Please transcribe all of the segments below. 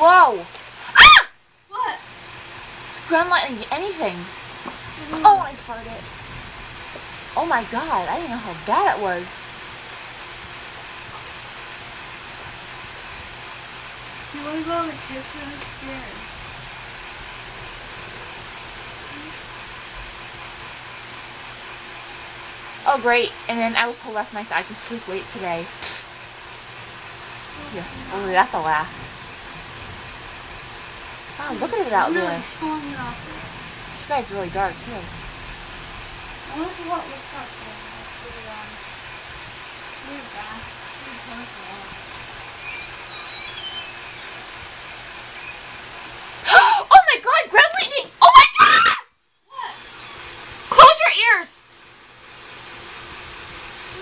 Whoa! Ah! What? It's ground lightning anything. Oh, I farted. Oh my god, I didn't know how bad it was. You want to go in the kitchen? I'm scared. Oh great, and then I was told last night that I can sleep late today. Yeah, oh, that's a laugh. Wow, look at it out Really there. storming out there. The sky's really dark too. I wonder what looks up there. That's really really bad. Really painful. Oh my god, ground lightning! Oh my god! What? Close your ears!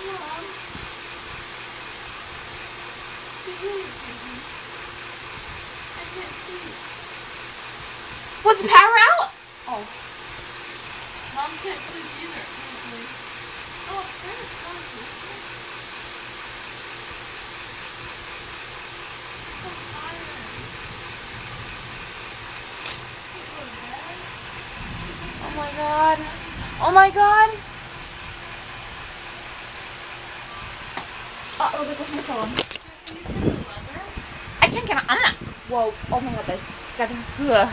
Mom. I can't see. Was the power out? Oh. Mom can't sleep either. Oh, it's fun. I'm so tired. Oh my god. Oh my god. Uh-oh, there goes my phone. Can you take the leather? I can't get on. I'm not. Whoa. Oh my god, that's gotta. Ugh.